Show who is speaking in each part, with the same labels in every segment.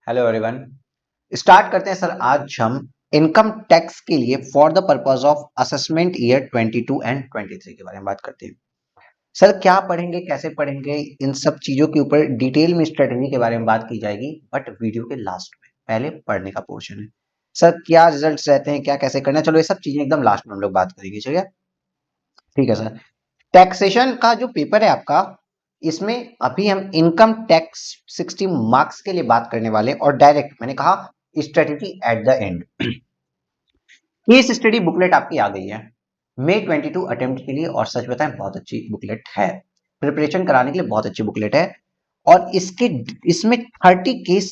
Speaker 1: Hello everyone. Start करते हैं sir. आज हम इनकम टैक्स के लिए for the purpose of assessment year 22 and 23 के बारे में बात करते हैं। सर क्या पढ़ेंगे, कैसे पढ़ेंगे, इन सब चीजों के ऊपर डिटेल में स्ट्रेटेजी के बारे में बात की जाएगी, बट वीडियो के लास्ट में। पहले पढ़ने का पोर्शन है। सर क्या रिजल्ट्स रहते हैं, क्या कैसे करना है, चलो ये सब चीजें एकदम लास्ट में हम लोग बात करेंगे। चलिए ठीक है सर। टैक्सेशन का जो पेपर है आपका, इसमें अभी हम इनकम टैक्स 60 मार्क्स के लिए बात करने वाले हैं और डायरेक्ट मैंने कहा strategy at the end. Case study booklet आपकी आ गई है May 22 अटेम्प्ट के लिए, और सच बताएं बहुत अच्छी बुकलेट है, प्रिपरेशन कराने के लिए बहुत अच्छी बुकलेट है। और इसमें 30 केस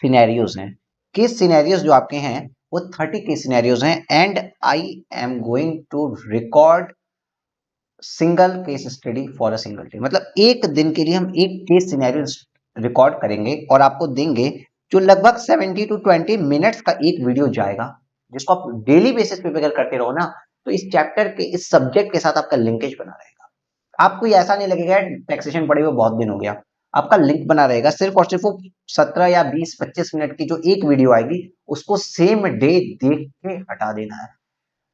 Speaker 1: सिनेरियोज हैं। केस सिनेरियोज जो आपके हैं वो 30 केस सिनेरियोज हैं, and I am going to record single case study for a single day. मतलब एक दिन के लिए हम एक केस सिनेरियो रिकॉर्ड करेंगे और आपको देंगे, जो लगभग 70 to 20 मिनट्स का एक वीडियो जाएगा, जिसको आप डेली बेसिस पे अगर करते रहो ना, तो इस चैप्टर के, इस सब्जेक्ट के साथ आपका लिंकेज बना रहेगा। आपको ये ऐसा नहीं लगेगा टैक्सेशन पढ़े हुए बहुत दिन हो गया। आपका लिंक बना रहेगा। सिर्फ और सिर्फ वो 17 या 20-25 मिनट की जो एक वीडियो आएगी, उसको सेम डे देख के हटा देना है,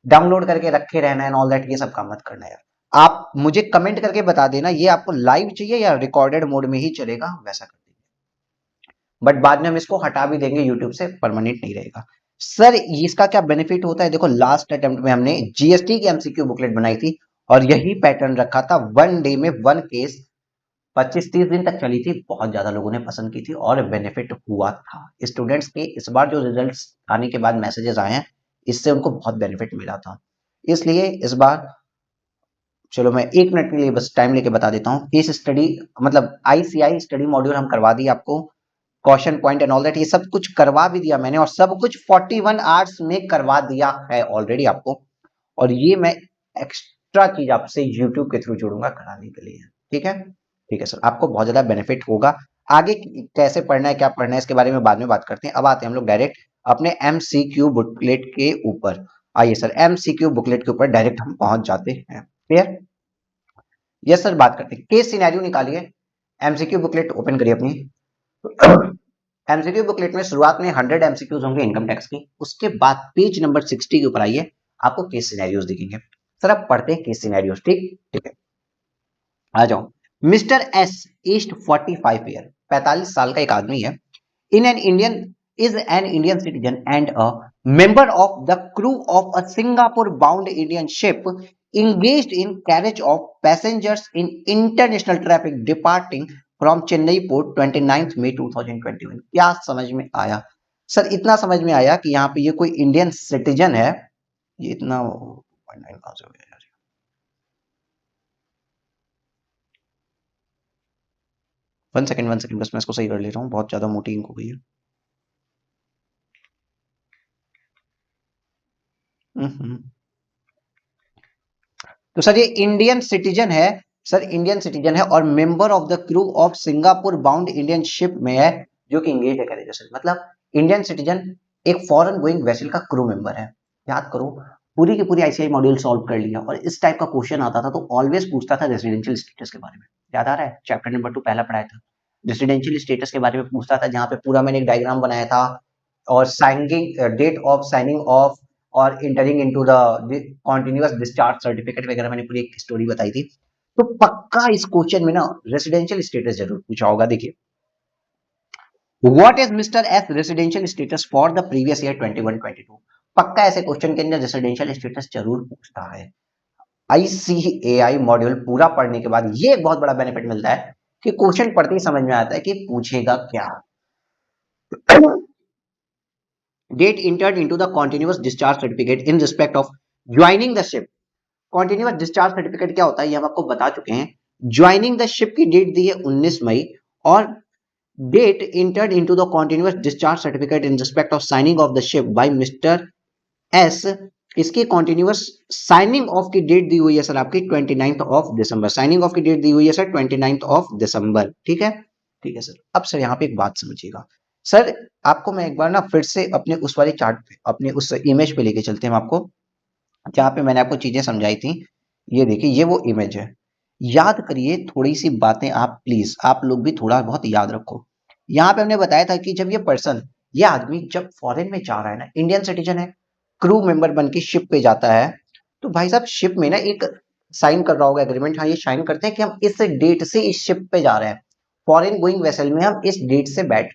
Speaker 1: डाउनलोड करके रखे रहना है, ऑल दैट ये सब काम मत करना है। आप मुझे कमेंट करके बता देना ये आपको लाइव चाहिए या रिकॉर्डेड मोड में ही चलेगा, वैसा कर देंगे। बट बाद में हम इसको हटा भी देंगे यूट्यूब से, परमानेंट नहीं रहेगा। सर इसका क्या बेनिफिट होता है, देखो लास्ट अटेम्प्ट में हमने जीएसटी की एमसीक्यू बुकलेट बनाई थी और यही पैटर्न रखा था, वन डे में वन केस 25-30 दिन तक चली थी, बहुत ज्यादा लोगों ने पसंद की थी और बेनिफिट हुआ था स्टूडेंट्स के। इस बार जो रिजल्ट्स आने के बाद मैसेजेस आए हैं, इससे उनको बहुत बेनिफिट मिला था, इसलिए इस बार चलो मैं 1 मिनट के लिए बस टाइम लेके बता देता हूँ। केस स्टडी मतलब आईसीआई स्टडी मॉड्यूल हम करवा दिए आपको, question point and all that ये सब कुछ करवा भी दिया मैंने, और सब कुछ 41 आवर्स में करवा दिया है ऑलरेडी आपको। और ये मैं एक्स्ट्रा चीज आपसे यूट्यूब के थ्रू जोड़ूंगा कराने के लिए। ठीक है, ठीक है सर, आपको बहुत ज्यादा बेनिफिट होगा। आगे कैसे पढ़ना है, क्या पढ़ना है, इसके बारे में बाद में बात करते हैं। अब आते हैं हम लोग डायरेक्ट अपने एमसीक्यू बुकलेट के ऊपर। आइए सर, एमसीक्यू बुकलेट के ऊपर डायरेक्ट हम पहुंच जाते हैं। क्लियर? यस सर, बात करते हैं। केस सिनेरियो निकालिए, एमसीक्यू बुकलेट ओपन करिए अपनी। एमसीक्यू बुकलेट में शुरुआत में 100 एमसीक्यूज होंगे इनकम टैक्स की, उसके बाद पेज नंबर 60 के ऊपर आइए, आपको केस सिनेरियोज दिखेंगे। सर अब पढ़ते हैं केस सिनेरियोज। ठीक ठीक है, आ जाओ। मिस्टर एस एज्ड 45 ईयर, 45 साल का एक आदमी है, in an Indian is an Indian citizen and a member of the crew of a Singapore bound Indian ship engaged in carriage of passengers in international traffic departing from Chennai port 29th May 2021। क्या समझ में आया sir? इतना समझ में आया कि यहाँ पे ये कोई इंडियन सिटीजन है। ये इतना 0.9 कहां से हो गया यार? 1 सेकंड 1 सेकंड, बस मैं इसको सही कर ले रहा हूँ, बहुत ज्यादा मोटी इंक हो गई है। हम्म। तो सर ये इंडियन सिटीजन है, सर इंडियन सिटीजन है और member of the crew of Singapore bound Indian ship में है, जो कि इंगेज है करेगा सर। मतलब इंडियन सिटीजन एक फॉरेन गोइंग वेसल का क्रू मेंबर है। याद करो, पूरी की पूरी आईसीआई मॉड्यूल सॉल्व कर लिया, और इस टाइप का क्वेश्चन आता था तो ऑलवेज पूछता था रेसिडेंशियल स्टेटस के बारे में। याद आ रहा है, चैप्टर नंबर 2 पहला पढ़ाया था, रेसिडेंशियल स्टेटस के बारे में पूछता था, जहां पे पूरा मैंने एक डायग्राम बनाया था, और signing date of signing off और entering into the continuous discharge certificate वगैरह मैंने पूरी एक स्टोरी बताई थी। तो पक्का इस क्वेश्चन में ना रेसिडेंशियल स्टेटस जरूर पूछा होगा। देखिए, what is mister S residential status for the previous year 21-22। पक्का ऐसे क्वेश्चन के अंदर रेसिडेंशियल स्टेटस जरूर पूछता है। आईसीएआई मॉड्यूल पूरा पढ़ने के बाद ये एक बहुत बड़ा बेनिफिट मिलता है कि क्वेश्चन पढ़ते ही समझ में आता है कि पूछेगा क्या। Date entered into the continuous discharge certificate in respect of joining the ship. Continuous discharge certificate क्या होता है ये हम आपको बता चुके हैं। ज्वाइनिंग द शिप की डेट दी है 19 मई, और date entered into the continuous discharge certificate in respect of signing of the ship by mister S. इसकी कॉन्टिन्यूअस साइनिंग ऑफ की डेट दी हुई है सर आपकी 29 ऑफ दिसंबर। साइनिंग ऑफ की डेट दी हुई है सर 29 ऑफ दिसंबर। ठीक है, ठीक है सर। अब सर यहाँ पे एक बात समझिएगा सर, आपको मैं एक बार ना फिर से अपने उस वाले चार्ट पे, अपने उस इमेज पे लेके चलते हैं आपको, जहाँ पे मैंने आपको चीजें समझाई थी। ये देखिए, ये वो इमेज है। याद करिए थोड़ी सी बातें, आप प्लीज आप लोग भी थोड़ा बहुत याद रखो। यहाँ पे हमने बताया था कि जब ये पर्सन, ये आदमी जब फॉरेन में जा रहा है ना, इंडियन सिटीजन है, क्रू मेंबर बन के शिप पे जाता है, तो भाई साहब शिप में ना एक साइन कर रहा होगा एग्रीमेंट, हाँ ये साइन करते हैं कि हम इस डेट से इस शिप पे जा रहे हैं, फॉरेन गोइंग वेसल में हम इस डेट से बैठ,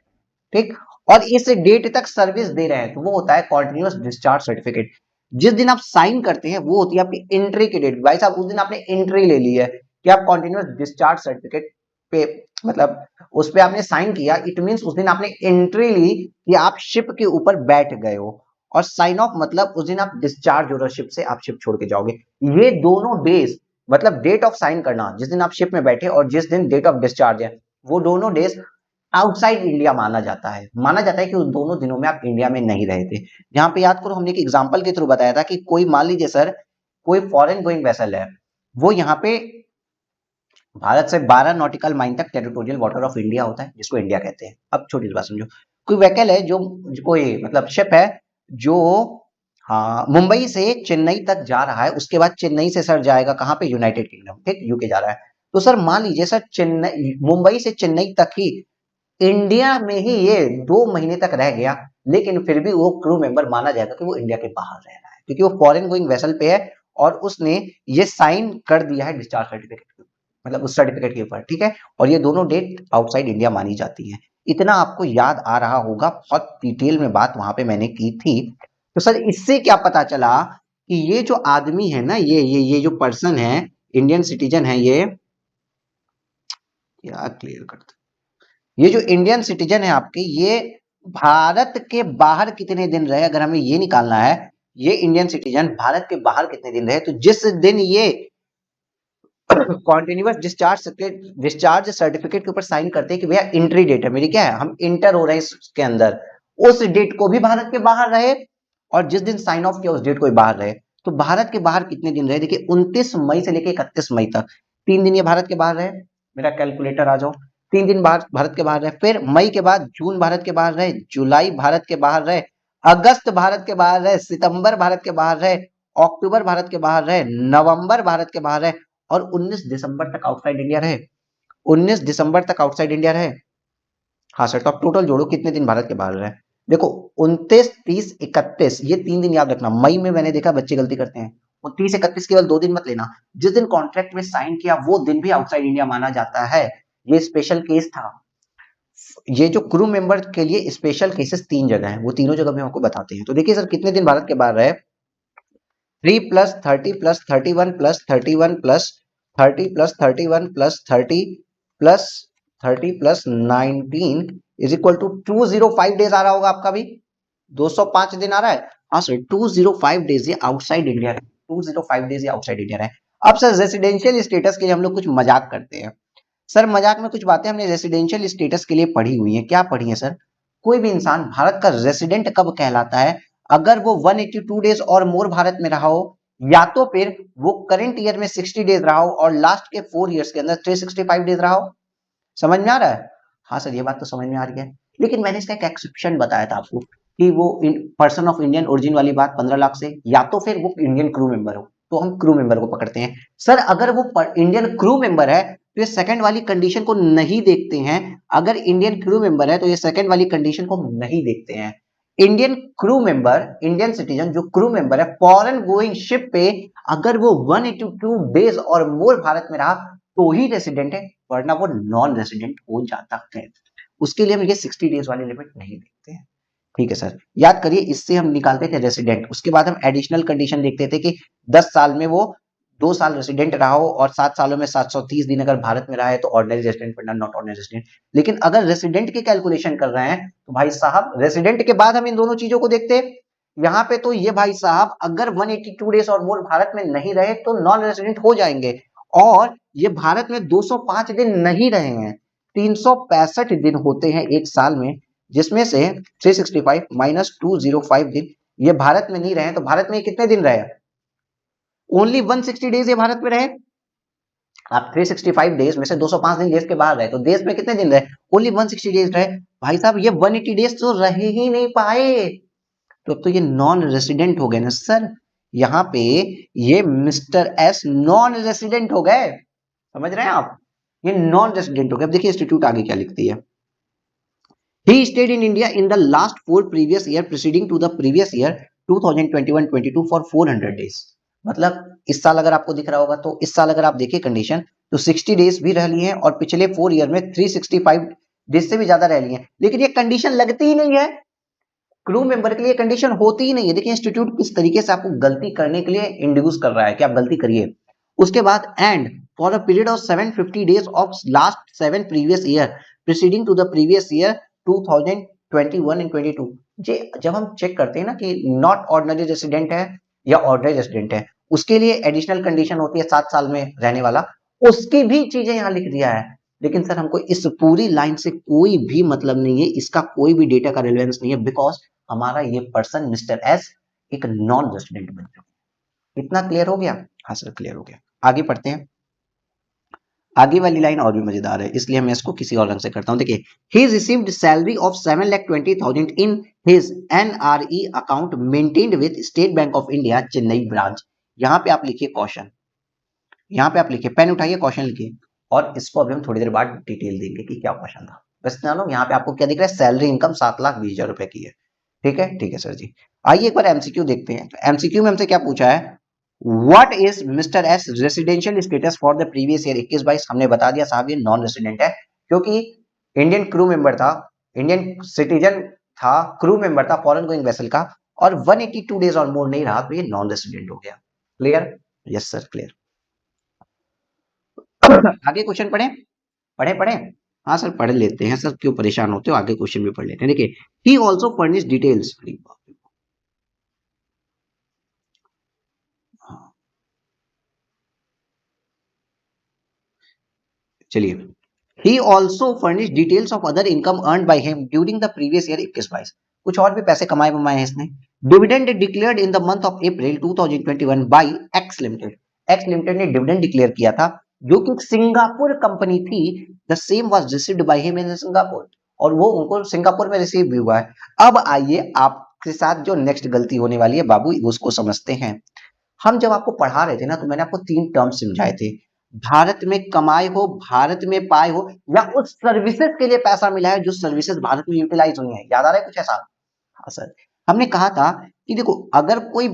Speaker 1: ठीक, और इस डेट तक सर्विस दे रहे हैं, तो वो होता है कॉन्टिन्यूअस डिस्चार्ज सर्टिफिकेट। जिस दिन आप साइन करते हैं वो होती है आपकी एंट्री की डेट, भाई साहब उस दिन आपने एंट्री ले ली है कि आप कॉन्टिन्यूअस डिस्चार्ज सर्टिफिकेट पे, मतलब उस पे आपने साइन किया, इट मींस उस दिन आपने एंट्री ली कि आप शिप के ऊपर बैठ गए हो, और साइन ऑफ मतलब उस दिन आप डिस्चार्ज हो रहे हो शिप से, आप शिप छोड़ के जाओगे। ये दोनों डेज, मतलब डेट ऑफ साइन करना जिस दिन आप शिप में बैठे और जिस दिन डेट ऑफ डिस्चार्ज है, वो दोनों डेज आउटसाइड इंडिया माना जाता है। माना जाता है कि उन दोनों दिनों में आप इंडिया में नहीं रहे थे। यहाँ पे याद करो हमने एक एग्जांपल के थ्रू बताया था कि कोई मान लीजिए सर, कोई फॉरेन गोइंग वेसल है, वो यहाँ पे भारत से 12 नॉटिकल माइल तक टेरिटोरियल वाटर ऑफ इंडिया होता है, जिसको इंडिया कहते हैं। अब छोटी सी बात समझो, कोई व्हीकल है जो, कोई मतलब शिप है जो, हाँ मुंबई से चेन्नई तक जा रहा है, उसके बाद चेन्नई से सर जाएगा कहाँ पे, यूनाइटेड किंगडम, ठीक, यूके जा रहा है। तो सर मान लीजिए सर चेन्नई, मुंबई से चेन्नई तक ही इंडिया में ही ये 2 महीने तक रह गया, लेकिन फिर भी वो क्रू मेंबर माना जाएगा कि वो इंडिया के बाहर रह रहा है, क्योंकि वो फॉरेन गोइंग वेसल पे है और उसने ये साइन कर दिया है डिस्चार्ज सर्टिफिकेट के ऊपर, मतलब उस सर्टिफिकेट के ऊपर, ठीक है, और ये दोनों डेट आउटसाइड इंडिया मानी जाती है। इतना आपको याद आ रहा होगा, बहुत डिटेल में बात वहां पे मैंने की थी। तो सर इससे क्या पता चला कि ये जो आदमी है ना, ये जो पर्सन है, इंडियन सिटीजन है, ये क्या क्लियर करते, ये जो इंडियन सिटीजन है आपके, ये भारत के बाहर कितने दिन रहे, अगर हमें ये निकालना है, ये इंडियन सिटीजन भारत के बाहर कितने दिन रहे, तो जिस दिन ये कॉन्टिन्यूअस डिस्चार्ज सर्टिफिकेट के ऊपर साइन करते हैं कि भैया एंट्री डेट है मेरी, क्या है, हम इंटर हो रहे हैं इसके अंदर, उस डेट को भी भारत के बाहर रहे, और जिस दिन साइन ऑफ किया उस डेट को भी बाहर रहे। तो भारत के बाहर कितने दिन रहे, देखिए 29 मई से लेकर 31 मई तक, 3 दिन ये भारत के बाहर रहे, मेरा कैलकुलेटर आ जाओ, 3 दिन भारत के बाहर रहे, फिर मई के बाद जून भारत के बाहर रहे, जुलाई भारत के बाहर रहे, अगस्त भारत के बाहर रहे, सितंबर भारत के बाहर रहे, अक्टूबर भारत के बाहर रहे, नवंबर भारत के बाहर रहे, और 19 दिसंबर तक आउटसाइड इंडिया रहे। 19 दिसंबर तक आउटसाइड इंडिया रहे। हाँ सर, तो आप टोटल जोड़ो कितने दिन भारत के बाहर रहे। देखो 29, 30, 31, ये 3 दिन याद रखना। मई में मैंने देखा बच्चे गलती करते हैं, 29, 31 केवल 2 दिन मत लेना, जिस दिन कॉन्ट्रैक्ट में साइन किया वो दिन भी आउटसाइड इंडिया माना जाता है। ये स्पेशल केस था। ये जो क्रू मेंबर के लिए स्पेशल केसेस 3 जगह हैं, वो तीनों जगह भी हमको बताते हैं। तो देखिए सर कितने दिन भारत के बाहर रहे, 3 plus 30 plus 31 plus 31 plus 30 plus 31 plus 30 plus 30 plus 19 is equal to 205 days आ रहा होगा आपका भी, 205 दिन आ रहा है। हाँ सर 205 डेज ये आउटसाइड इंडिया है, 205 डेज ये आउटसाइड इंडिया है। अब सर रेसिडेंशियल स्टेटस के लिए हम लोग कुछ मजाक करते हैं। सर मजाक में कुछ बातें हमने रेसिडेंशियल स्टेटस के लिए पढ़ी हुई है, क्या पढ़ी है सर, कोई भी इंसान भारत का रेसिडेंट कब कहलाता है, अगर वो 182 डेज और मोर भारत में रहा हो, या तो फिर वो करंट ईयर में 60 डेज रहा हो और लास्ट के 4 इयर्स के अंदर 365 डेज रहा हो। समझ में आ रहा है, हाँ सर ये बात तो समझ में आ रही है। लेकिन मैंने इसका एक एक्सेप्शन बताया था आपको कि वो पर्सन ऑफ इंडियन ओरिजिन वाली बात 15 लाख से, या तो फिर वो इंडियन क्रू मेंबर हो, तो हम क्रू मेंबर को पकड़ते हैं। सर अगर वो इंडियन क्रू मेंबर है तो ये सेकंड वाली कंडीशन को नहीं देखते हैं, अगर इंडियन क्रू मेंबर है तो ये सेकंड वाली कंडीशन को नहीं देखते हैं। Indian crew member, Indian citizen जो क्रू मेंबर है फॉरेन गोइंग शिप पे, अगर वो 182 डेज और मोर भारत में रहा तो ही रेसिडेंट है, वरना वो नॉन रेसिडेंट हो जाता है। उसके लिए हम ये 60 डेज वाली लिमिट नहीं देखते हैं। ठीक है सर, याद करिए इससे हम निकालते थे रेसिडेंट, उसके बाद हम एडिशनल कंडीशन देखते थे कि 10 साल में वो 2 साल रेसिडेंट रहा हो और 7 सालों में 730 दिन अगर भारत में रहा है तो ऑर्डिनरी रेसिडेंट, वरना नॉट ऑर्डिनरी रेसिडेंट। लेकिन अगर रेसिडेंट की कैलकुलेशन कर रहे हैं तो भाई साहब रेसिडेंट के बाद हम इन दोनों चीजों को देखते हैं। यहाँ पे तो ये भाई साहब अगर 182 डेज और मोर भारत में नहीं रहे तो नॉन रेसिडेंट हो जाएंगे, और ये भारत में 205 दिन नहीं रहे हैं, 365 दिन होते हैं एक साल में, जिसमें से 365 माइनस 205 दिन ये भारत में नहीं रहे, तो भारत में कितने दिन रहे, ओनली 160 डेज ये भारत में रहे। आप 365 डेज में से 205 दिन देश के बाहर रहे, तो देश में कितने दिन रहे, ओनली 160 डेज रहे। भाई साहब ये 180 डेज तो रह ही नहीं पाए, तो अब तो ये नॉन रेसिडेंट हो गए ना सर। यहाँ पे ये मिस्टर एस नॉन रेसिडेंट हो गए, समझ रहे हैं आप, ये नॉन रेसिडेंट हो गए। अब देखिए इंस्टीट्यूट आगे क्या लिखती है, he stayed in India in the last 4 previous year preceding to the previous year 2021-22 for 400 days. मतलब इस साल अगर आपको दिख रहा होगा तो इस साल अगर आप देखिए कंडीशन तो 60 डेज भी रह ली है और पिछले 4 ईयर में 365 डेज से भी ज्यादा रह ली है, लेकिन ये कंडीशन लगती ही नहीं है। क्रू मेंबर के लिए कंडीशन होती ही नहीं है। देखिए इंस्टीट्यूट किस तरीके से आपको गलती करने के लिए इंड्यूस कर रहा है कि आप गलती करिए। उसके बाद and for a period of 750 days of last 7 previous year preceding to the previous year 2021 and 22। जे जब हम चेक करते हैं ना कि नॉट ऑर्डिनरी रेसिडेंट है या ऑर्डिनरी रेसिडेंट है, उसके लिए एडिशनल कंडीशन होती है 7 साल में रहने वाला, उसकी भी चीजें यहाँ लिख दिया है। लेकिन सर हमको इस पूरी लाइन से कोई भी मतलब नहीं है, इसका कोई भी डेटा का रिलेवेंस नहीं है, बिकॉज हमारा ये पर्सन मिस्टर एस एक नॉन रेसिडेंट बन चुका है। इतना क्लियर हो गया? हाँ सर क्लियर हो गया। आगे पढ़ते हैं। आगे वाली लाइन और भी मजेदार है, इसलिए मैं इसको किसी और रंग से करता हूं। देखिए, he received salary of 7,20,000 in his NRE account maintained with state bank of India Chennai branch. यहाँ पे आप लिखिए क्वेश्चन, यहाँ पे आप लिखिए, पेन उठाइए, क्वेश्चन लिखिए, और इसको अभी हम थोड़ी देर बाद डिटेल देंगे कि क्या क्वेश्चन था। बस जानो यहाँ पे आपको क्या दिख रहा है, सैलरी इनकम 7,20,000 रुपए की है। ठीक है सर जी। आइए एक बार एमसीक्यू देखते हैं। तो एमसीक्यू में हमसे क्या पूछा है, what is mister S residential status for the previous year 21-22। हमने बता दिया साहब ये नॉन रेसिडेंट है, क्योंकि इंडियन क्रू मेंबर था, इंडियन सिटीजन था, क्रू मेंबर था फॉरेन गोइंग वेसल का, और 182 डेज और मोर नहीं रहा तो ये नॉन रेसिडेंट हो गया। क्लियर? Yes sir clear. आगे क्वेश्चन पढ़े पढ़े पढ़े। हाँ सर पढ़ लेते हैं सर, क्यों परेशान होते हो, आगे क्वेश्चन भी पढ़ लेते हैं। देखिए, ही ऑल्सो फर्निश डिटेल्स। चलिए, he also furnish details of other income earn by him during the previous year 21-22। कुछ और भी पैसे कमाए बमाए हैं इसने। Dividend declared in the month of April 2021 by X limited. X limited ने डिविडेंड डिक्लेयर किया था, जो कि सिंगापुर कंपनी थी। The same was received by him in Singapore, और वो उनको सिंगापुर में रिसीव भी हुआ है। अब आइए आपके साथ जो नेक्स्ट गलती होने वाली है बाबू, उसको समझते हैं। हम जब आपको पढ़ा रहे थे ना, तो मैंने आपको 3 टर्म समझाए थे, भारत में कमाए हो, भारत में पाए हो, या उस सर्विसेज के लिए पैसा मिला है जो सर्विसेज भारत में यूटिलाइज हुई है। याद आ रहा है कुछ ऐसा? हाँ सर। हमने कहा था कि देखो, अगर कोई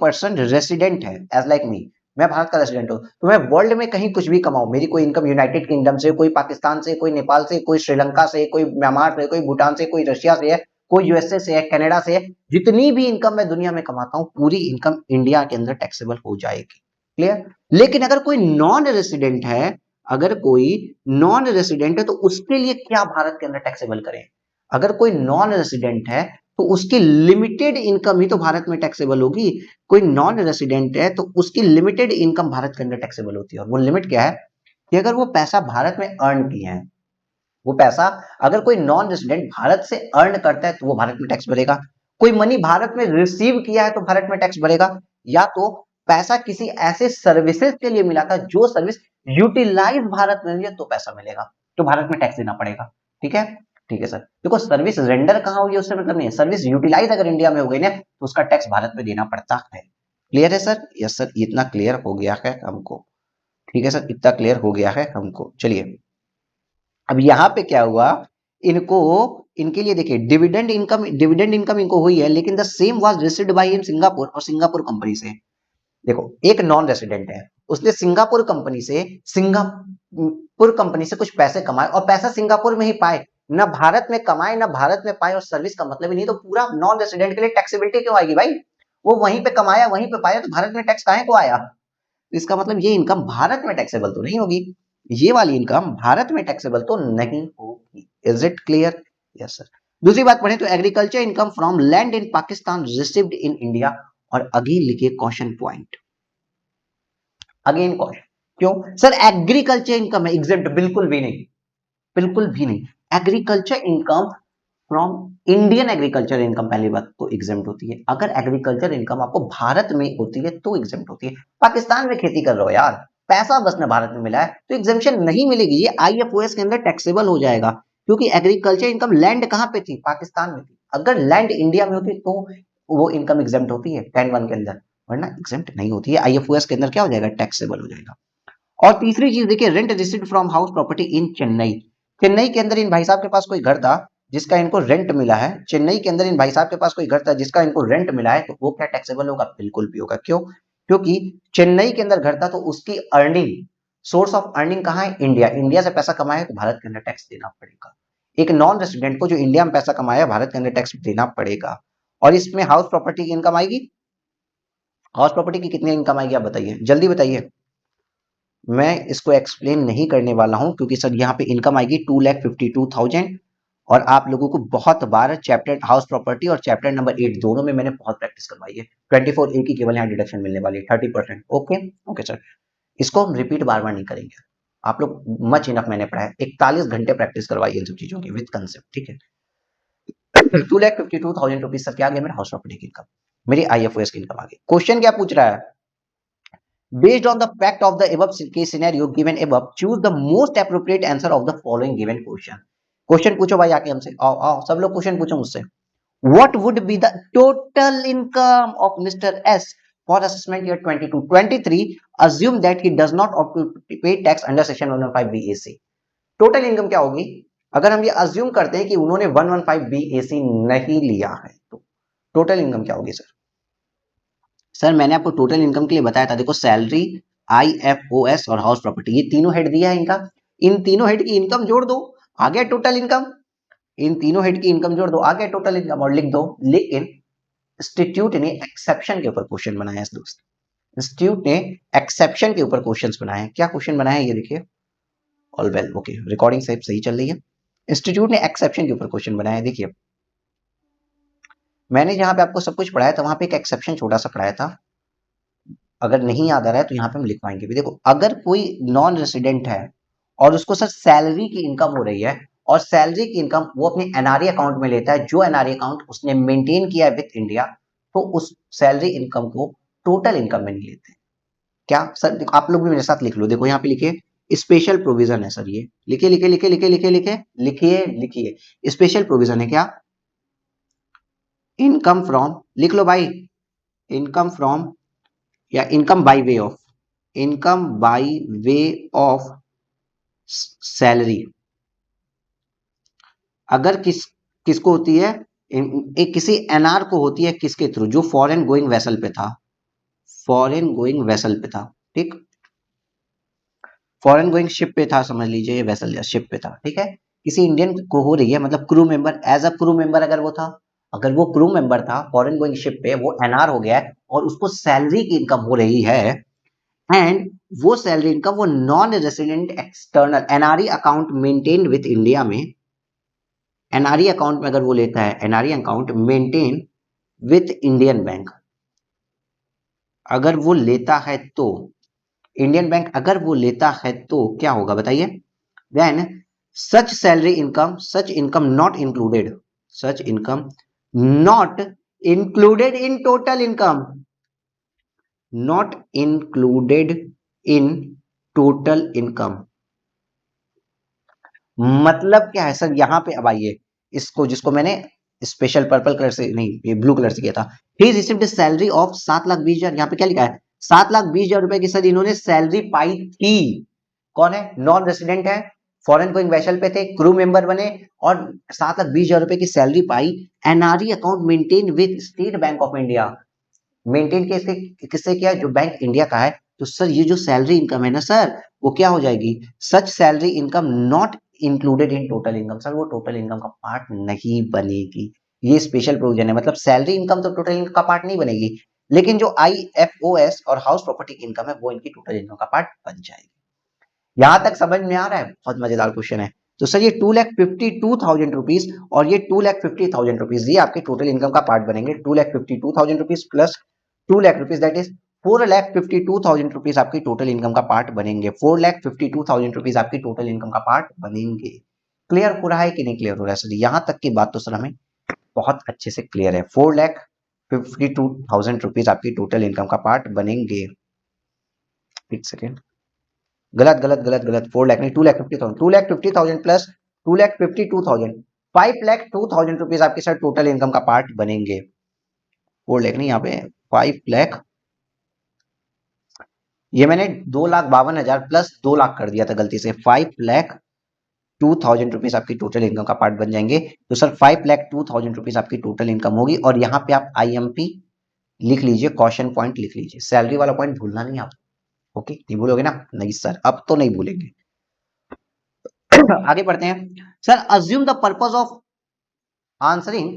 Speaker 1: पर्सन रेसिडेंट है एज लाइक मी, मैं भारत का रेसिडेंट हूं, तो मैं वर्ल्ड में कहीं कुछ भी कमाऊं, मेरी कोई इनकम यूनाइटेड किंगडम से, कोई पाकिस्तान से, कोई नेपाल से, कोई श्रीलंका से, कोई म्यांमार से, कोई भूटान से, कोई रशिया से है, कोई यूएसए से है, कनाडा से है, जितनी भी इनकम मैं दुनिया में कमाता हूं, पूरी इनकम इंडिया के अंदर टैक्सेबल हो जाएगी। क्लियर? लेकिन अगर कोई नॉन रेसिडेंट है, अगर कोई नॉन रेसिडेंट है, तो उसके लिए क्या भारत के अंदर टैक्सेबल करें? अगर कोई नॉन रेसिडेंट है तो उसकी लिमिटेड इनकम ही तो भारत में टैक्सेबल होगी। कोई नॉन रेसिडेंट है तो उसकी लिमिटेड इनकम भारत के अंदर टैक्सेबल होती है, और वो लिमिट क्या है कि अगर वो पैसा भारत में अर्न किए हैं, वो पैसा अगर कोई नॉन रेसिडेंट भारत से अर्न करता है तो वो भारत में टैक्स भरेगा। कोई मनी भारत में रिसीव किया है तो भारत में टैक्स भरेगा, या तो पैसा किसी ऐसे सर्विसेज के लिए मिला था जो सर्विस यूटिलाइज भारत में हुई है तो पैसा मिलेगा, तो भारत में टैक्स देना पड़ेगा। ठीक है? ठीक है सर। देखो, सर्विस रेंडर कहां हुई उससे मतलब नहीं है, सर्विस यूटिलाइज अगर इंडिया में हो गई ना तो उसका टैक्स भारत में देना पड़ता है। क्लियर है सर? यस सर, इतना क्लियर हो गया है हमको। ठीक है सर, इतना क्लियर हो गया है हमको। चलिए, अब यहाँ पे क्या हुआ, इनको इनके लिए देखिए, डिविडेंड इनकम इनको हुई है, लेकिन the same was received bye in Singapore, और सिंगापुर कंपनी से। देखो, एक नॉन रेसिडेंट है, उसने सिंगापुर कंपनी से कुछ पैसे कमाए, और पैसा सिंगापुर में ही पाए, ना भारत में कमाए ना भारत में पाए, और सर्विस का मतलब ही नहीं, तो पूरा नॉन रेसिडेंट के लिए टैक्सेबिलिटी क्यों आएगी भाई? वो वहीं पे कमाया वहीं पे पाया, तो भारत में टैक्स काहे को आया? इसका मतलब ये इनकम भारत में टैक्सेबल तो नहीं होगी, ये वाली इनकम भारत में टैक्सेबल तो नहीं होगी। Is it clear? Yes sir. दूसरी बात पढ़े तो agriculture income from land in Pakistan received in India, और अगेन लिखिए क्वेश्चन पॉइंट, अगेन क्वेश्चन। क्यों सर एग्रीकल्चर इनकम है एग्जेम्प्ट? बिल्कुल भी नहीं, बिल्कुल भी नहीं। Agriculture income from Indian agriculture income पहली बात तो एग्जेम्प्ट होती है। अगर एग्रीकल्चर इनकम आपको भारत में होती है तो एग्जेम्प्ट होती है। पाकिस्तान में खेती कर रहे हो यार, पैसा बस ना भारत में मिला है तो एग्जेम्पशन नहीं मिलेगी, ये आईएफओएस के अंदर टैक्सेबल हो जाएगा, क्योंकि एग्रीकल्चर इनकम लैंड कहां पे थी? पाकिस्तान में थी। अगर लैंड इंडिया में होती तो वो इनकम एग्जेम्प्ट होती है 10(1) के अंदर, वरना एग्जेम्प्ट नहीं होती है। आईएफओएस के अंदर क्या हो जाएगा? टैक्सेबल हो जाएगा। और तीसरी चीज देखिए, rent received from house property in Chennai. Chennai के अंदर इन भाई साहब के पास कोई घर था जिसका इनको रेंट मिला है, चेन्नई के अंदर इन भाई साहब के पास कोई घर था जिसका इनको रेंट मिला है, तो वो क्या टैक्सेबल होगा? बिल्कुल भी होगा। क्यों? क्योंकि चेन्नई के अंदर घर था तो उसकी अर्निंग, सोर्स ऑफ अर्निंग कहाँ है? इंडिया। इंडिया से पैसा कमाया तो भारत के अंदर टैक्स देना पड़ेगा। एक नॉन रेसिडेंट को जो इंडिया में पैसा कमाया भारत के अंदर टैक्स देना पड़ेगा। और इसमें हाउस प्रॉपर्टी की इनकम आएगी। हाउस प्रॉपर्टी की कितनी इनकम आएगी आप बताइए, जल्दी बताइए। मैं इसको एक्सप्लेन नहीं करने वाला हूं क्योंकि सर यहाँ पे इनकम आएगी 2,52,000। और आप लोगों को बहुत बार चैप्टर हाउस प्रॉपर्टी और चैप्टर नंबर 8 दोनों में मैंने बहुत प्रैक्टिस करवाई है। 24 ए की केवल यहाँ डिडक्शन मिलने वाली है 30%। ओके ओके सर, इसको हम रिपीट बार बार नहीं करेंगे। आप लोग मच इनफ मैंने पढ़ा है, 41 घंटे प्रैक्टिस करवाई है इन सब चीजों की विद कंसेप्ट। ठीक है, 2,52,000 रुपीज सर क्या आ गया मेरा हाउस प्रॉपर्टी की इनकम, मेरी आईएफओएस की इनकम आ गई। क्वेश्चन क्या पूछ रहा है? Based on the fact of the above case scenario given above, choose the most appropriate answer of the following given question. Question पूछो भाई आके हमसे, आओ आओ सब लोग क्वेश्चन पूछो मुझसे। What would be the total income of Mr. S for assessment year 22-23? Assume that he does not opt to pay tax under section 115 BAC. Total income क्या होगी अगर हम ये अज्यूम करते हैं कि उन्होंने 115 BAC नहीं लिया है, तो टोटल इनकम क्या होगी सर? सर मैंने आपको टोटल इनकम के लिए बताया था, देखो सैलरी, आईएफओएस और हाउस प्रॉपर्टी, ये तीनों हेड दिया है इनका। इन तीनों हेड की इनकम जोड़ दो, आ गया टोटल इनकम। इन तीनों हेड की इनकम जोड़ दो, आ गया टोटल इनकम और लिख दो। लेकिन इंस्टीट्यूट ने एक्सेप्शन के ऊपर क्वेश्चन बनाया है दोस्त। इंस्टीट्यूट ने एक्सेप्शन के ऊपर क्वेश्चंस बनाए हैं। क्या क्वेश्चन बनाया है ये देखिए। ऑल वेल ओके, रिकॉर्डिंग सही चल रही है। इंस्टीट्यूट ने एक्सेप्शन के ऊपर क्वेश्चन बनाया है। देखिए मैंने जहां पे आपको सब कुछ पढ़ाया था वहां पे एक एक्सेप्शन छोटा सा पढ़ाया था, अगर नहीं याद आ रहा है तो यहाँ पे हम लिखवाएंगे भी। देखो अगर कोई नॉन रेसिडेंट है और उसको सर सैलरी की इनकम हो रही है और सैलरी की इनकम वो अपने एनआरई अकाउंट में लेता है, जो एनआरई अकाउंट उसने मेंटेन किया है विद इंडिया, तो उस सैलरी इनकम को टोटल इनकम में नहीं लेते। क्या सर? देखो आप लोग भी मेरे साथ लिख लो, देखो यहाँ पे लिखिए स्पेशल प्रोविजन है सर, ये लिखिए लिखिए लिखिए लिखिए लिखिए लिखिए लिखिए लिखिए स्पेशल प्रोविजन है क्या? इनकम फ्रॉम, लिख लो भाई, इनकम फ्रॉम या income by way of, income by way of salary. अगर किसको होती है? एक किसी एनआर को होती है, किसके थ्रू? जो फॉरेन गोइंग वेसल पे था, फॉरेन गोइंग वेसल पे था। ठीक, फॉरेन गोइंग शिप पे था, समझ लीजिए ये वेसल या शिप पे था। ठीक है, किसी इंडियन को हो रही है, मतलब crew member, as a crew member अगर वो था, अगर वो क्रू मेंबर था फॉरेन गोइंग शिप पे, वो एनआर हो गया है और उसको सैलरी की इनकम हो रही है, एंड वो सैलरी इनकम वो non resident external NRE account maintain with India में, एनआरई अकाउंट में अगर वो लेता है, NRE account maintain with Indian bank, अगर वो लेता है तो, इंडियन बैंक अगर वो लेता है तो क्या होगा बताइए? Then such salary income, such income not included, such income not included in total income, not included in total income. मतलब क्या है सर? यहाँ पे अब आइए, इसको जिसको मैंने स्पेशल पर्पल कलर से नहीं, ये ब्लू कलर से किया था, ही रिसीव्ड सैलरी ऑफ 7,20,000। यहाँ पे क्या लिखा है? 7,20,000 रुपए की सर इन्होंने सैलरी पाई थी। कौन है? नॉन रेसिडेंट है, फॉरेन गोइंग वेसल पे थे, क्रू मेंबर बने और 7,20,000 रुपए की salary pi. NRE account maintain with state bank of India, maintain किससे किससे किया? जो बैंक इंडिया का है। तो सर ये जो सैलरी इनकम है ना सर, वो क्या हो जाएगी? Such salary income not included in total income. Sir वो टोटल इनकम का पार्ट नहीं बनेगी। ये स्पेशल प्रोविजन है, मतलब सैलरी इनकम तो टोटल इनकम का पार्ट नहीं बनेगी, लेकिन जो आईएफओएस और हाउस प्रॉपर्टी की इनकम है वो इनकी टोटल इनकम का पार्ट बन जाएगी। यहां तक समझ में आ रहा है? बहुत मजेदार क्वेश्चन है। तो सर ये 2,52,000 रुपीज और ये 2,50,000 रुपीज, ये आपके टोटल इनकम का पार्ट बनेंगे। 2,52,000 rupees plus 2,00,000 rupees, that is 4,52,000 rupees आपकी टोटल इनकम का पार्ट बनेंगे। 4,52,000 रुपीज आपकी टोटल इनकम का पार्ट बनेंगे। क्लियर हो रहा है कि नहीं क्लियर हो रहा है सर? यहां तक की बात तो सर हमें बहुत अच्छे से क्लियर है। 4,52,000 रुपीज आपकी टोटल इनकम का पार्ट बनेंगे। एक सेकेंड, गलत गलत गलत गलत, 4,00,000 नहीं, 2,50,000, 2,50,000 प्लस 2,52,000, 5,02,000 रुपीज आपके सर टोटल इनकम का पार्ट बनेंगे। 4,00,000 नहीं, यहाँ पे 5,00,000, ये मैंने 2,52,000 प्लस 2 लाख कर दिया था गलती से। 5,00,000 ₹2,000 आपकी टोटल इनकम का पार्ट बन जाएंगे। तो सर 5,02,000 आपकी टोटल इनकम होगी और यहाँ पे आप IMP लिख लीजिए, क्वेश्चन पॉइंट लिख लीजिए, सैलरी वाला पॉइंट भूलना नहीं आप। ओके, नहीं भूलोगे ना? नहीं सर, अब तो नहीं भूलेंगे। आगे बढ़ते हैं sir. Assume the purpose of answering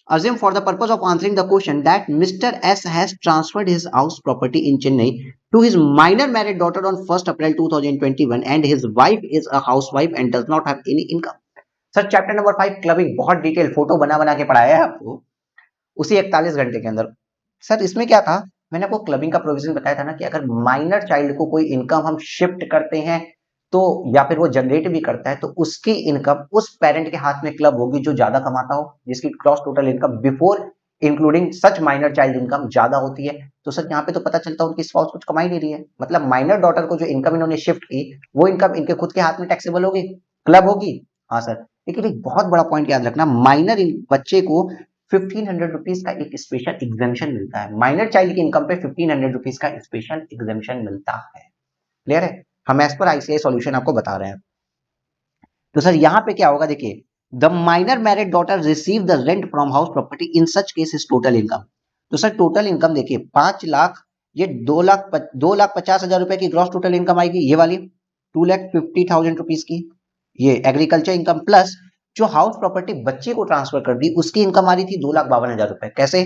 Speaker 1: assume for the purpose of answering the question that Mr. S has transferred his house property in Chennai to his minor married daughter on 1st April 2021 and his wife is a housewife and does not have any income. Sir chapter number 5 clubbing बहुत detail photo बना बना के पढ़ाया है आपको उसी 41 घंटे के अंदर। सर इसमें क्या था, मैंने आपको क्लबिंग का प्रोविजन बताया था ना कि अगर माइनर चाइल्ड को कोई इनकम हम शिफ्ट करते हैं तो या फिर वो जनरेट भी करता है तो उसकी इनकम उस पेरेंट के हाथ में क्लब होगी जो ज्यादा कमाता हो, जिसकी gross total income before including such minor child income ज्यादा होती है। तो सर यहाँ पे तो पता चलता है उनकी स्पाउस कुछ कमाई नहीं रही है, मतलब माइनर डॉटर को जो इनकम इन्होंने शिफ्ट की वो इनकम इनके खुद के हाथ में टैक्सेबल होगी, क्लब होगी। हाँ सर, लेकिन एक बहुत बड़ा पॉइंट याद रखना, माइनर बच्चे को 1500 रुपीज का एक स्पेशल एग्जामेशन मिलता है। माइनर चाइल्ड की इनकम पे 1500 रुपीज का स्पेशल एग्जामेशन मिलता है। क्लियर है? हम एज पर ICAI सॉल्यूशन आपको बता रहे हैं। तो सर यहाँ पे क्या होगा, देखिए the minor married daughter receive the rent from house property in such case is total income. तो सर टोटल इनकम देखिए 5 लाख, ये 2,50,000 रुपए की ग्रॉस टोटल इनकम आएगी, ये वाली 2,50,000 रुपीज की, ये एग्रीकल्चर इनकम प्लस जो हाउस प्रॉपर्टी बच्चे को ट्रांसफर कर दी उसकी इनकम आ रही थी 2,52,000 रुपए। कैसे?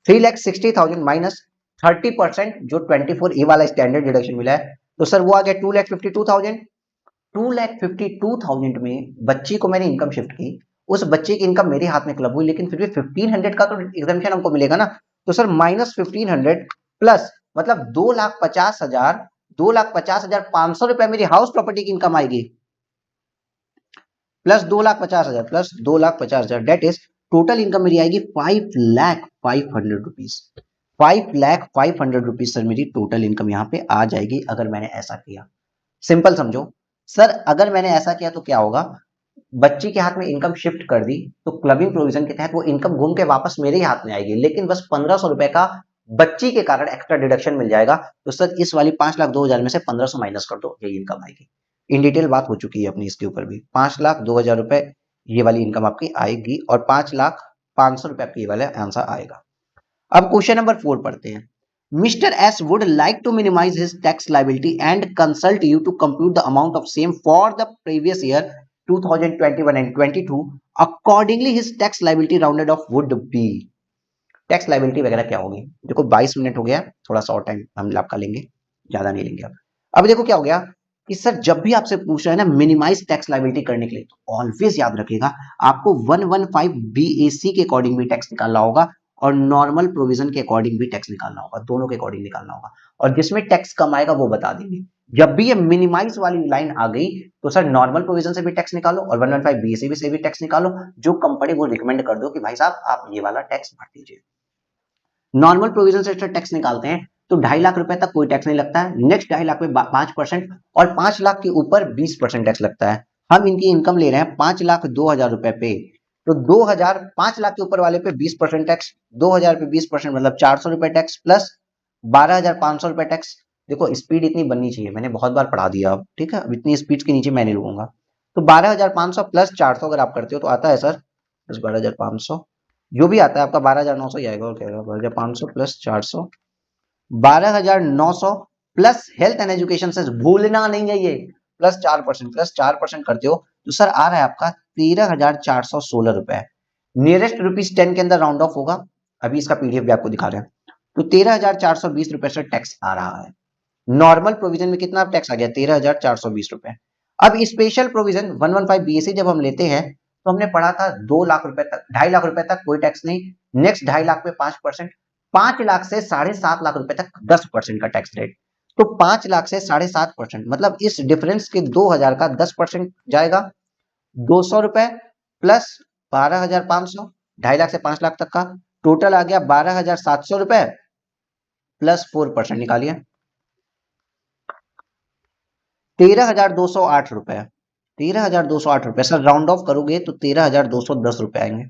Speaker 1: 3,60,000 माइनस 30% जो 24A वाला स्टैंडर्ड डिडक्शन मिला है, तो सर वो आ गया 2,52,000। 2,52,000 में बच्ची को मैंने इनकम शिफ्ट की, उस बच्चे की इनकम मेरे हाथ में क्लब हुई, लेकिन फिर भी 1500 का तो एग्जामेशन हमको मिलेगा ना। तो सर माइनस 1500 प्लस मतलब 2,50,000, 2,50,500 रुपए मेरी हाउस प्रॉपर्टी की इनकम आएगी plus 2,50,000 plus 2,50,000 that is total income मेरी आएगी 5,05,000 रुपीज। 5,05,000 रुपीज सर मेरी टोटल इनकम यहाँ पे आ जाएगी अगर मैंने ऐसा किया। सिंपल समझो सर, अगर मैंने ऐसा किया तो क्या होगा, बच्ची के हाथ में इनकम शिफ्ट कर दी तो क्लबिंग प्रोविजन के तहत वो इनकम घूम के वापस मेरे ही हाथ में आएगी, लेकिन बस 1,500 रुपए का बच्ची के कारण एक्स्ट्रा डिडक्शन मिल जाएगा। तो सर इस वाली 5,02,000 में से 1,500 माइनस कर दो, ये इनकम आएगी। इन डिटेल बात हो चुकी है अपनी इसके ऊपर भी। 5,02,000 रुपए ये वाली इनकम आपकी आएगी और 5,05,000 रुपए आपकी ये वाला आंसर आएगा। अब क्वेश्चन नंबर 4 पढ़ते हैं। Mr. S would like to minimize his tax liability and consult you to compute the amount of same for the previous year 2021 and 22. Accordingly, his tax liability rounded off would be. Tax liability वगैरह क्या होगी? देखो 22 minute हो गया, थोड़ा सा और time हम आपका लेंगे, ज्यादा नहीं लेंगे। अब देखो क्या हो गया कि सर जब भी आपसे पूछ रहा है ना मिनिमाइज टैक्स लाइबिलिटी करने के लिए, तो ऑलवेज याद रखिएगा आपको 115 BAC के अकॉर्डिंग भी टैक्स निकालना होगा और नॉर्मल प्रोविजन के अकॉर्डिंग भी टैक्स निकालना होगा, दोनों के अकॉर्डिंग निकालना होगा। और जिसमें टैक्स कम आएगा वो बता देंगे। जब भी ये मिनिमाइज वाली लाइन आ गई तो सर नॉर्मल प्रोविजन से भी टैक्स निकालो और 115 BAC से भी टैक्स निकालो, जो कंपनी वो रिकमेंड कर दो कि भाई साहब आप ये वाला टैक्स भर दीजिए। नॉर्मल प्रोविजन से टैक्स निकालते हैं तो 2.5 लाख रुपए तक कोई टैक्स नहीं लगता है, नेक्स्ट 2.5 लाख में 5% और 5 लाख के ऊपर 20% टैक्स लगता है। हम इनकी इनकम ले रहे हैं 5,02,000 रुपए पे, तो 2,000 5 लाख के ऊपर वाले पे 20% टैक्स, 2,000 पे 20% मतलब 400 रुपए टैक्स प्लस 12,500 रुपए टैक्स। देखो स्पीड इतनी बननी चाहिए, मैंने बहुत बार पढ़ा दिया अब, ठीक है, अब इतनी स्पीड के नीचे मैं नहीं लूंगा। तो 12,500 प्लस 400 अगर आप करते हो तो आता है सर बस 12,500, जो भी आता है आपका 12,900 ही आएगा। और क्या 12,500 plus 400, 12,900 plus health and education से भूलना नहीं है ये, प्लस 4%, प्लस 4% करते हो तो सर आ रहा है आपका 13,416 रुपए। नियरेस्ट ₹10 के अंदर राउंड ऑफ होगा, अभी इसका PDF भी आपको दिखा रहे हैं। तो 13,420 रुपए से टैक्स आ रहा है। नॉर्मल प्रोविजन में कितना टैक्स आ गया? 13,420 रुपए। अब स्पेशल प्रोविजन 115 BAC जब हम लेते हैं तो हमने पढ़ा था 2 लाख रुपए तक, 2.5 लाख रुपए तक कोई टैक्स नहीं, नेक्स्ट 2.5 लाख पे 5%, 5 लाख से 7.5 लाख रुपए तक 10% का टैक्स रेट। तो 5 लाख से 7.5% मतलब इस डिफरेंस के 2,000 का 10% जाएगा 200 रुपए प्लस 12,500, 2.5 लाख से 5 लाख तक का टोटल आ गया 12,700 रुपए प्लस 4% निकालिए 13,208 रुपए। 13,208 रुपए सर राउंड ऑफ करोगे तो 13,210 रुपए आएंगे।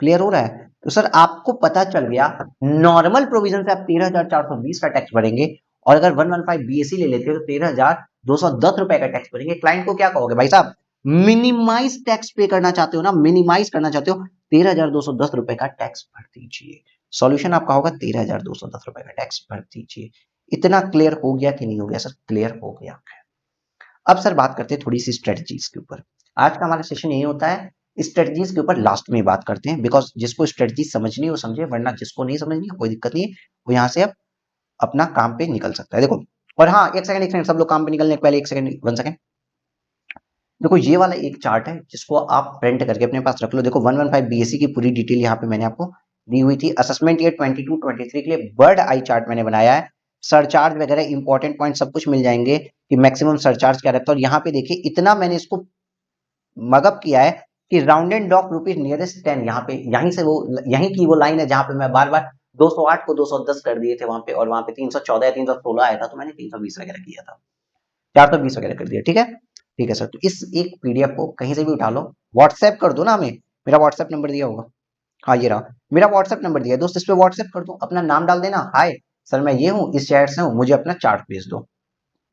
Speaker 1: क्लियर हो रहा है? तो सर आपको पता चल गया नॉर्मल प्रोविजन से आप 13,420 का टैक्स भरेंगे और अगर 115 BAC ले लेते हो तो 13,210 रुपए का टैक्स भरेंगे। क्लाइंट को क्या कहोगे? भाई साहब मिनिमाइज टैक्स पे करना चाहते हो ना, मिनिमाइज करना चाहते हो, 13,210 रुपए का टैक्स भर दीजिए। सॉल्यूशन आपका होगा 13,210 रुपए का टैक्स भर दीजिए। इतना क्लियर हो गया कि नहीं हो गया सर? क्लियर हो गया। अब सर बात करते हैं थोड़ी सी स्ट्रेटजीज के ऊपर। आज का हमारा सेशन यही होता है, स्ट्रेटजीज के ऊपर लास्ट में बात करते हैं, बिकॉज जिसको स्ट्रेटजी समझनी हो समझे, वरना जिसको नहीं समझनी है कोई दिक्कत नहीं है, वो यहाँ से अब अपना काम पे निकल सकता है। देखो, और हाँ, एक सेकंड, सब लोग काम पे निकलने के पहले एक सेकंड, 1 सेकंड। देखो ये वाला एक चार्ट है जिसको आप प्रिंट करके अपने पास रख लो। देखो 115 बीएससी की पूरी डिटेल यहाँ पे मैंने आपको दी हुई थी। असेसमेंट ईयर 22-23 के लिए बर्ड आई चार्ट मैंने बनाया है। सरचार्ज वगैरह इंपॉर्टेंट पॉइंट सब कुछ मिल जाएंगे कि मैक्सिमम सरचार्ज क्या रहता है। और यहाँ पे देखिए इतना मैंने इसको मगअप किया है कि राउंडेड ऑफ रुपीज नियरेस्ट 10, यहाँ पे यहीं से वो यहीं की वो लाइन है जहाँ पे मैं बार बार 208 को 210 कर दिए थे वहां पे, और वहां पे 314 या 316 आया था तो मैंने 320 वगैरह किया था, 420 वगैरह कर दिया। ठीक है, ठीक है सर। तो इस एक पीडीएफ को कहीं से भी उठा लो, व्हाट्सएप कर दो ना हमें, मेरा व्हाट्सएप नंबर दिया होगा, हाँ ये रहा मेरा व्हाट्सएप नंबर दिया दोस्त, इस पे व्हाट्सएप कर दो, अपना नाम डाल देना, हाय सर मैं ये हूँ, इस शहर से हूँ, मुझे अपना चार्ट भेज दो,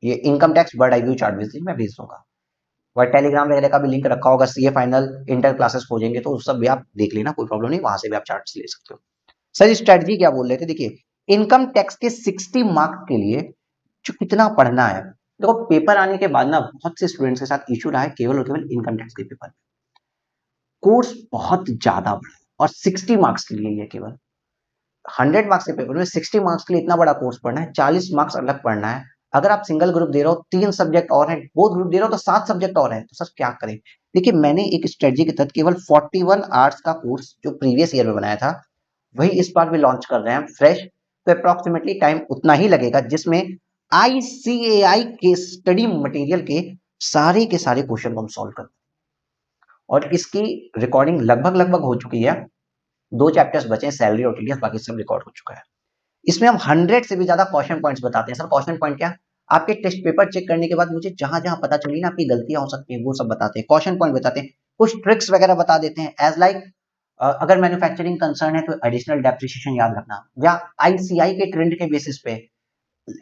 Speaker 1: ये income tax bird eye view chart भेज दीजिए, मैं भेज दूंगा। और टेलीग्राम वगैरह का भी लिंक रखा होगा, सीए फाइनल इंटर क्लासेस खोजेंगे तो उस सब भी आप देख लेना, कोई प्रॉब्लम नहीं, वहां से भी आप चार्ट्स ले सकते हो। सर स्ट्रेटजी क्या बोल रहे थे, देखिए इनकम टैक्स के 60 मार्क्स के लिए जो कितना पढ़ना है, देखो पेपर आने के बाद ना बहुत से स्टूडेंट्स के साथ इशू रहा है केवल और केवल इनकम टैक्स के पेपर। कोर्स बहुत ज्यादा बड़ा है और 60 मार्क्स के लिए ये केवल 100 मार्क्स के पेपर में 60 मार्क्स के लिए इतना बड़ा कोर्स पढ़ना है, 40 मार्क्स अलग पढ़ना है। अगर आप सिंगल ग्रुप दे रहे हो 3 सब्जेक्ट और हैं, बोथ ग्रुप दे रहे हो तो 7 सब्जेक्ट और हैं, तो सर क्या करें? देखिए मैंने एक स्ट्रेटजी के तहत केवल 41 आवर्स का कोर्स जो प्रीवियस ईयर में बनाया था वही इस बार भी लॉन्च कर रहे हैं फ्रेश। तो अप्रोक्सीमेटली टाइम उतना ही लगेगा जिसमें आईसीएआई के स्टडी मटेरियल के सारे क्वेश्चन को हम सॉल्व कर, और इसकी रिकॉर्डिंग लगभग लगभग हो चुकी है। 2 चैप्टर्स बचे हैं, सैलरी और टीडीएस, बाकी सब रिकॉर्ड हो चुका है। इसमें हम 100 से भी ज्यादा क्वेश्चन पॉइंट्स बताते हैं। सर क्वेश्चन पॉइंट क्या? आपके टेस्ट पेपर चेक करने के बाद मुझे जहां जहां पता चली ना आपकी गलतियां हो सकती हैं वो सब बताते हैं, क्वेश्चन पॉइंट बताते हैं, कुछ ट्रिक्स वगैरह बता देते हैं। एज लाइक अगर मैन्युफैक्चरिंग कंसर्न है तो एडिशनल डेप्रिसिएशन याद रखना, या आईसीआई के ट्रेंड के बेसिस पे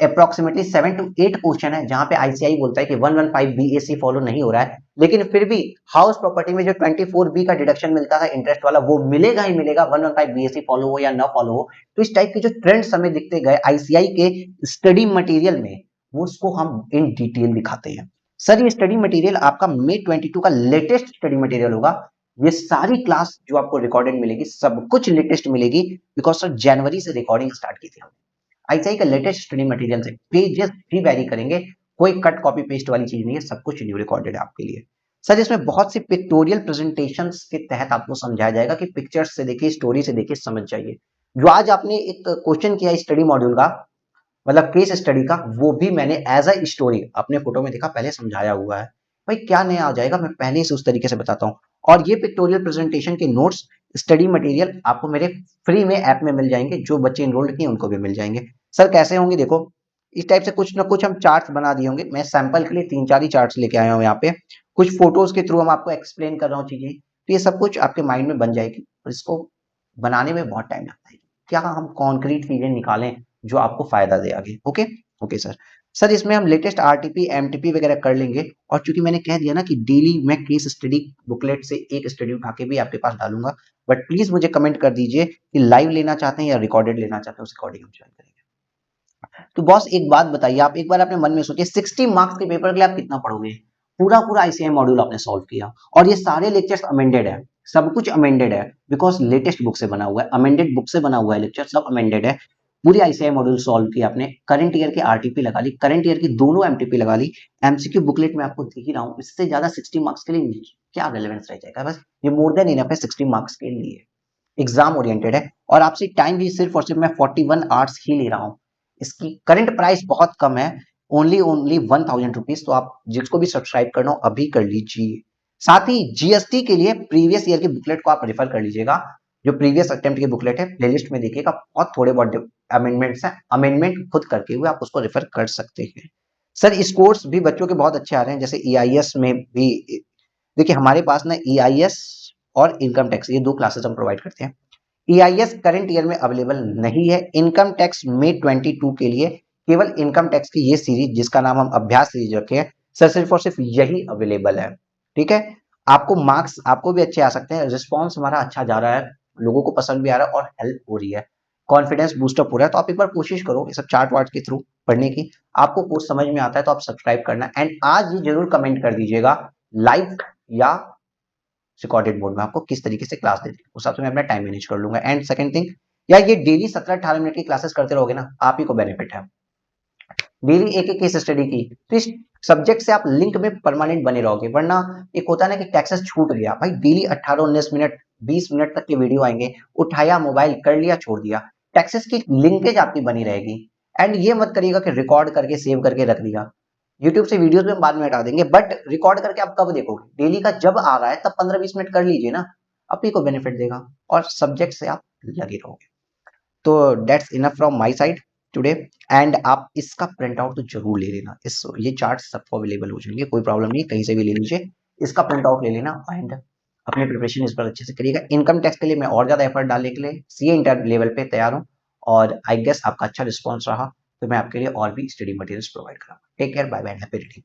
Speaker 1: अप्रोक्सीमेटली 7 to 8 क्वेश्चन है जहां पे आईसीआई बोलता है कि 115 बीएसी फॉलो नहीं हो रहा है, लेकिन फिर भी हाउस प्रॉपर्टी में जो 24 बी का डिडक्शन मिलता था इंटरेस्ट वाला वो मिलेगा ही मिलेगा, 115 बीएसी फॉलो हो या ना फॉलो हो। तो इस टाइप के जो ट्रेंड्स हमें दिखते गए आईसीआई के स्टडी मटेरियल में, वो उसको हम इन डिटेल दिखाते हैं। सर ये स्टडी मटेरियल आपका May 22 का लेटेस्ट स्टडी मटेरियल होगा। ये सारी क्लास जो आपको रिकॉर्डेड मिलेगी सब कुछ लेटेस्ट मिलेगी, बिकॉज सर जनवरी से रिकॉर्डिंग स्टार्ट की थी हमने। आईसीआई का लेटेस्ट स्टडी मटेरियल से पेजेस भी वैरी करेंगे, कोई कट कॉपी पेस्ट वाली चीज नहीं है, सब कुछ न्यू रिकॉर्डेड है आपके लिए। सर इसमें बहुत सी पिक्टोरियल प्रेजेंटेशंस के तहत आपको समझाया जाएगा कि पिक्चर्स से देखिए, स्टोरी से देखिए, समझ जाइए। जो आज आपने एक क्वेश्चन किया स्टडी मॉड्यूल का, मतलब केस स्टडी का, वो भी मैंने एज अ स्टोरी अपने फोटो में देखा, पहले समझाया हुआ है। भाई क्या नया आ जाएगा, मैं पहले से उस तरीके से बताता हूँ। और ये पिक्टोरियल प्रेजेंटेशन के नोट्स, स्टडी मटेरियल आपको मेरे फ्री में ऐप में मिल जाएंगे, जो बच्चे इनरोल्ड किए उनको भी मिल जाएंगे। सर कैसे होंगे, देखो इस टाइप से कुछ ना कुछ हम चार्ट्स बना दिए होंगे, मैं सैंपल के लिए 3-4 ही चार्ट्स लेके आया हूँ यहाँ पे, कुछ फोटोज के थ्रू हम आपको एक्सप्लेन कर रहा हूँ चीजें, तो ये सब कुछ आपके माइंड में बन जाएगी। और इसको बनाने में बहुत टाइम लगता है, क्या हम कॉन्क्रीट चीजें निकालें जो आपको फायदा दे आगे। Okay okay sir. सर इसमें हम लेटेस्ट आरटीपी एमटीपी वगैरह कर लेंगे, और चूंकि मैंने कह दिया ना कि डेली मैं केस स्टडी बुकलेट से एक स्टडी उठा के भी आपके पास डालूंगा, बट प्लीज मुझे कमेंट कर दीजिए कि लाइव लेना चाहते हैं या रिकॉर्डेड लेना चाहते हैं, उस अकॉर्डिंग हम ज्वाइन करेंगे। तो बॉस एक बात बताइए, आप एक बार अपने मन में सोचिए 60 मार्क्स के पेपर के लिए आप कितना पढ़ोगे? पूरा पूरा आईसीआई मॉड्यूल आपने सॉल्व किया, और ये सारे लेक्चर्स अमेंडेड है, सब कुछ अमेंडेड है, बिकॉज लेटेस्ट बुक से बना हुआ है, अमेंडेड बुक से बना हुआ है, लेक्चर सब अमेंडेड है। पूरी आईसीआई मॉड्यूल सॉल्व किया आपने, करंट ईयर की आरटीपी लगा ली, करंट ईयर की दोनों एमटीपी लगा ली, एमसीक्यू बुकलेट में आपको दिख ही रहा हूँ, इससे ज्यादा 60 मार्क्स के लिए क्या रेलेवेंस रह जाएगा? बस ये मोर देन इनफ है 60 मार्क्स के लिए, एग्जाम ओरिएंटेड है, और आपसे टाइम भी सिर्फ और सिर्फ मैं 41 आवर्स ही ले रहा हूँ। इसकी करंट प्राइस बहुत कम है, ओनली ओनली 1000 रुपीज, तो आप जिसको भी सब्सक्राइब करना हो अभी कर लीजिए। साथ ही जीएसटी के लिए प्रीवियस ईयर की बुकलेट को आप रेफर कर लीजिएगा, जो प्रीवियस अटेम्प्ट की बुकलेट है प्लेलिस्ट में देखिएगा, बहुत थोड़े बहुत अमेंडमेंट्स हैं, अमेंडमेंट खुद करके हुए आप उसको रेफर कर सकते हैं। सर स्कोर्स भी बच्चों के बहुत अच्छे आ रहे हैं, जैसे ईआईएस में भी देखिए हमारे पास ना ईआईएस और इनकम टैक्स ये 2 क्लासेस हम प्रोवाइड करते हैं। ईआईएस करंट ईयर में अवेलेबल नहीं है, इनकम टैक्स May 22 के लिए केवल इनकम टैक्स की ये सीरीज जिसका नाम हम अभ्यास सीरीज रखे हैं, सर सिर्फ और सिर्फ यही अवेलेबल है। ठीक है, आपको मार्क्स आपको भी अच्छे आ सकते हैं, रिस्पॉन्स हमारा अच्छा जा रहा है, लोगों को पसंद भी आ रहा है और हेल्प हो रही है, कॉन्फिडेंस बूस्टअप हो रहा है। तो आप एक बार कोशिश करो ये सब चार्ट वार्ट के थ्रू पढ़ने की। आपको कोर्स समझ में आता है तो आप सब्सक्राइब करना एंड आज ये जरूर कमेंट कर दीजिएगा लाइव या रिकॉर्डेड मोड में आपको किस तरीके से क्लास देती है, उस हिसाब से मैं अपना टाइम मैनेज कर लूंगा। एंड सेकंड थिंग, यार ये डेली 17-18 मिनट की क्लासेस करते रहोगे ना, आप ही को बेनिफिट है। डेली एक एक केस स्टडी की, तो इस सब्जेक्ट से आप लिंक में परमानेंट बने रहोगे। वरना एक होता है ना कि टैक्सेस छूट गया, भाई डेली 18-19 मिनट 20 मिनट तक के वीडियो आएंगे, उठाया मोबाइल कर लिया छोड़ दिया, टैक्सेस की लिंकेज आपकी बनी रहेगी। एंड ये मत करिएगा कि रिकॉर्ड करके सेव करके रख दिया, यूट्यूब से वीडियोस में बाद में हटा देंगे, बट रिकॉर्ड करके आप कब देखोगे, डेली का जब आ रहा है तब 15-20 मिनट कर लीजिए ना, अपने को बेनिफिट देगा और सब्जेक्ट से आप लगे रहोगे। तो that's enough from my side today. And आप इसका प्रिंट आउट तो जरूर ले लेना, इस ये चार्ट सबको अवेलेबल हो जाएंगे, कोई प्रॉब्लम नहीं, कहीं से भी ले लीजिए, इसका प्रिंट आउट ले लेना एंड अपनी प्रिपरेशन इस पर अच्छे से करिएगा। इनकम टैक्स के लिए मैं और ज्यादा एफर्ट डालने के लिए सीए इंटर लेवल पे तैयार हूँ और आई गेस आपका अच्छा रिस्पॉन्स रहा तो मैं आपके लिए और भी स्टडी मटेरियल्स प्रोवाइड करूँगा। Take care, bye bye, happy reading.